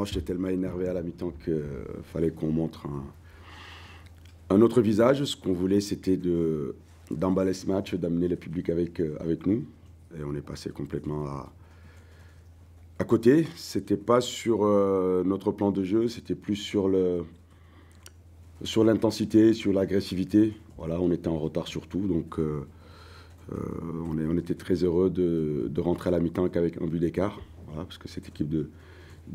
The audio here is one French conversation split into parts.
Non, j'étais tellement énervé à la mi-temps qu'il fallait qu'on montre un autre visage. Ce qu'on voulait, c'était d'emballer ce match, d'amener le public avec nous. Et on est passé complètement à côté. C'était pas sur notre plan de jeu, c'était plus sur l'intensité, sur l'agressivité. Voilà, on était en retard sur tout, donc on était très heureux de rentrer à la mi-temps qu'avec un but d'écart. Voilà, parce que cette équipe de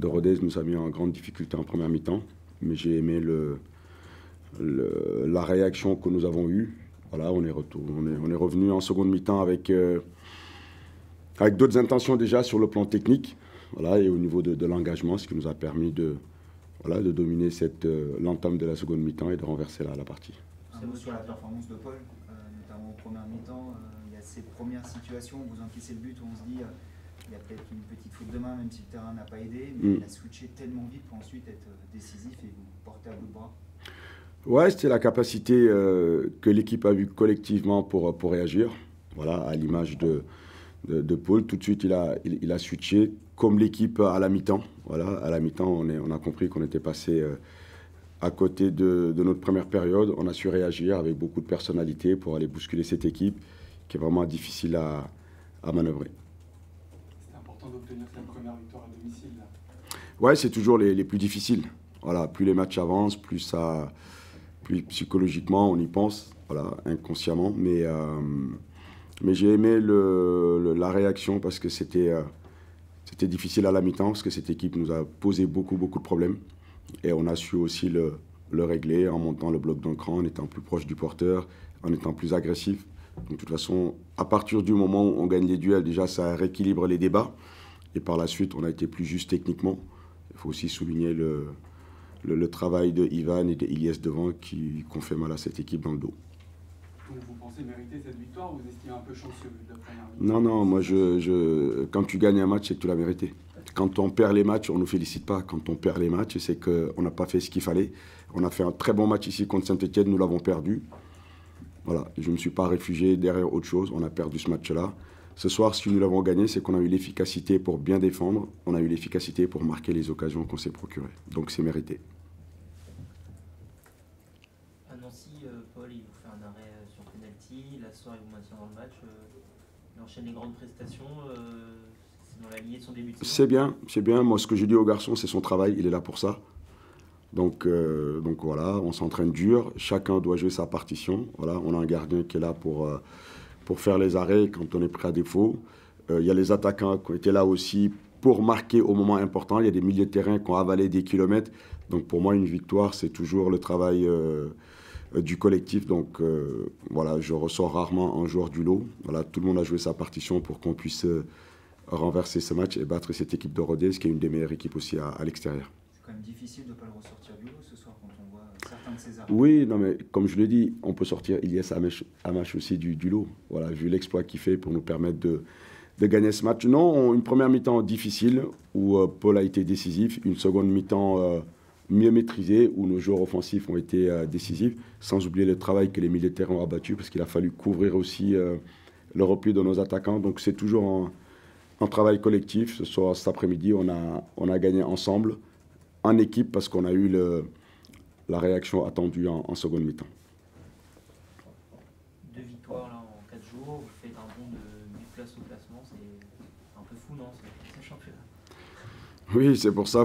Rodez nous a mis en grande difficulté en première mi-temps. Mais j'ai aimé la réaction que nous avons eue. Voilà, on est revenu en seconde mi-temps avec d'autres intentions déjà sur le plan technique. Voilà, et au niveau de l'engagement, ce qui nous a permis de dominer l'entame de la seconde mi-temps et de renverser la partie. Un mot sur la performance de Paul, notamment en première mi-temps. Il y a ces premières situations où vous encaissez le but, où on se dit il y a peut-être une petite faute de main, même si le terrain n'a pas aidé, mais il a switché tellement vite pour ensuite être décisif et vous porter à bout de bras. Ouais, c'était la capacité que l'équipe a eue collectivement pour réagir. Voilà, à l'image de Paul, tout de suite il a switché comme l'équipe à la mi-temps. Voilà, à la mi-temps, on a compris qu'on était passé à côté de notre première période. On a su réagir avec beaucoup de personnalité pour aller bousculer cette équipe qui est vraiment difficile à manœuvrer. C'est important d'obtenir cette première victoire à domicile. Ouais, c'est toujours les plus difficiles. Voilà, plus les matchs avancent, plus psychologiquement on y pense, voilà, inconsciemment. Mais j'ai aimé la réaction parce que c'était difficile à la mi-temps, parce que cette équipe nous a posé beaucoup de problèmes. Et on a su aussi le régler en montant le bloc d'un cran, en étant plus proche du porteur, en étant plus agressif. Donc, de toute façon, à partir du moment où on gagne les duels, déjà ça rééquilibre les débats. Et par la suite, on a été plus juste techniquement. Il faut aussi souligner le travail de Ivan et de Ilyes devant qui ont fait mal à cette équipe dans le dos. Donc vous pensez mériter cette victoire ou vous estimez un peu chanceux de la première victoire? Non, moi quand tu gagnes un match, c'est que tu l'as mérité. Quand on perd les matchs, on ne nous félicite pas. Quand on perd les matchs, c'est qu'on n'a pas fait ce qu'il fallait. On a fait un très bon match ici contre Saint-Etienne, nous l'avons perdu. Voilà, je ne me suis pas réfugié derrière autre chose, on a perdu ce match-là. Ce soir, si nous l'avons gagné, c'est qu'on a eu l'efficacité pour bien défendre, on a eu l'efficacité pour marquer les occasions qu'on s'est procurées. Donc c'est mérité. À Nancy, Paul, il vous fait un arrêt sur penalty, la soirée vous maintient dans le match, il enchaîne les grandes prestations, c'est dans la lignée de son début de saison. C'est bien. Moi, ce que je dis aux garçons, c'est son travail, il est là pour ça. Donc voilà, on s'entraîne dur, chacun doit jouer sa partition. Voilà, on a un gardien qui est là pour faire les arrêts quand on est pris à défaut. Il y a les attaquants qui ont été là aussi pour marquer au moment important. Il y a des milieux de terrain qui ont avalé des kilomètres. Donc pour moi, une victoire, c'est toujours le travail du collectif. Donc voilà, je ressors rarement un joueur du lot. Voilà, tout le monde a joué sa partition pour qu'on puisse renverser ce match et battre cette équipe de Rodez, qui est une des meilleures équipes aussi à l'extérieur. C'est quand même difficile de ne pas le ressortir du lot ce soir quand on voit certains de ses arrêts. Oui, non, mais comme je l'ai dit, on peut sortir Ilyes Amash aussi du lot. Voilà, vu l'exploit qu'il fait pour nous permettre de gagner ce match. Non, une première mi-temps difficile où Paul a été décisif, une seconde mi-temps mieux maîtrisée où nos joueurs offensifs ont été décisifs, sans oublier le travail que les militaires ont abattu parce qu'il a fallu couvrir aussi le repli de nos attaquants. Donc c'est toujours un travail collectif. Ce soir, cet après-midi, on a gagné ensemble, en équipe, parce qu'on a eu la réaction attendue en seconde mi-temps. 2 victoires là, en 4 jours, vous faites un bond de 8 places au classement, c'est un peu fou, non, ce championnat? Oui, c'est pour ça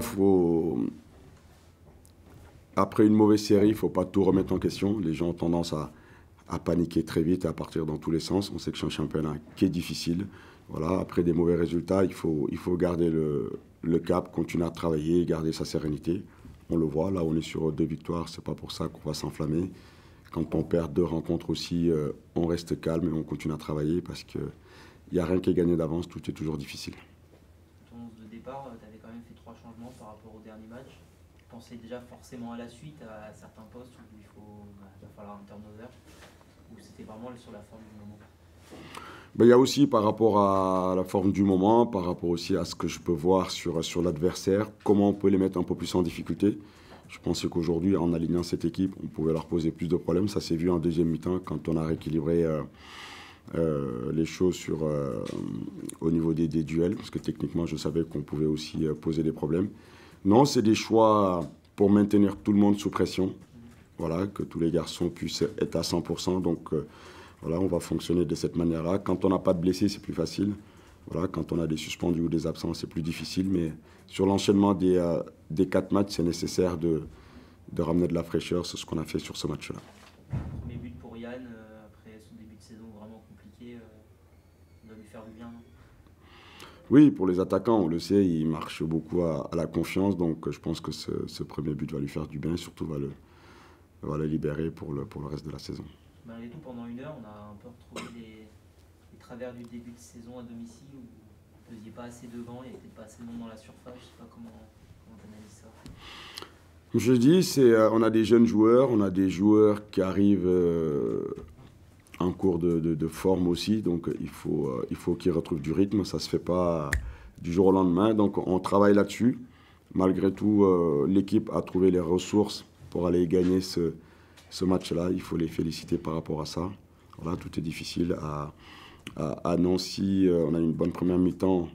après une mauvaise série, il ne faut pas tout remettre en question. Les gens ont tendance à paniquer très vite et à partir dans tous les sens. On sait que c'est un championnat qui est difficile. Voilà, après des mauvais résultats, il faut garder le cap, continuer à travailler, garder sa sérénité. On le voit, là on est sur 2 victoires, c'est pas pour ça qu'on va s'enflammer. Quand on perd 2 rencontres aussi, on reste calme et on continue à travailler parce qu'il n'y a rien qui est gagné d'avance, tout est toujours difficile. Ton 11 de départ, tu avais quand même fait 3 changements par rapport au dernier match. Tu pensais déjà forcément à la suite, à certains postes où il va falloir un turnover, ou c'était vraiment sur la forme du moment? Il y a aussi par rapport à la forme du moment, par rapport aussi à ce que je peux voir sur l'adversaire, comment on peut les mettre un peu plus en difficulté. Je pensais qu'aujourd'hui, en alignant cette équipe, on pouvait leur poser plus de problèmes. Ça s'est vu en deuxième mi-temps quand on a rééquilibré les choses au niveau des duels, parce que techniquement, je savais qu'on pouvait aussi poser des problèmes. Non, c'est des choix pour maintenir tout le monde sous pression. Voilà, que tous les garçons puissent être à 100%. Donc, voilà, on va fonctionner de cette manière-là. Quand on n'a pas de blessés, c'est plus facile. Voilà, quand on a des suspendus ou des absents, c'est plus difficile. Mais sur l'enchaînement des 4 matchs, c'est nécessaire de ramener de la fraîcheur. C'est ce qu'on a fait sur ce match-là. Premier but pour Yann, après son début de saison vraiment compliqué, ça doit lui faire du bien. Oui, pour les attaquants, on le sait, ils marchent beaucoup à la confiance. Donc, je pense que ce premier but va lui faire du bien. Surtout, va le libérer pour le reste de la saison. Malgré tout, pendant une heure, on a un peu retrouvé les travers du début de saison à domicile où vous ne faisiez pas assez devant, il n'y avait peut-être pas assez de monde dans la surface. Je ne sais pas comment tu analyses ça. Je dis, on a des jeunes joueurs, on a des joueurs qui arrivent en cours de forme aussi, donc il faut qu'ils retrouvent du rythme. Ça ne se fait pas du jour au lendemain, donc on travaille là-dessus. Malgré tout, l'équipe a trouvé les ressources pour aller gagner ce match-là. Il faut les féliciter par rapport à ça. Voilà, tout est difficile. À Nancy, on a une bonne première mi-temps,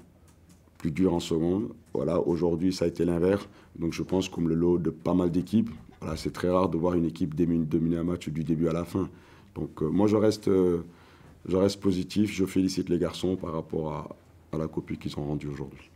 plus dure en seconde. Voilà, aujourd'hui, ça a été l'inverse. Donc je pense comme le lot de pas mal d'équipes. Voilà, c'est très rare de voir une équipe dominer un match du début à la fin. Donc moi, je reste positif. Je félicite les garçons par rapport à la copie qu'ils ont rendue aujourd'hui.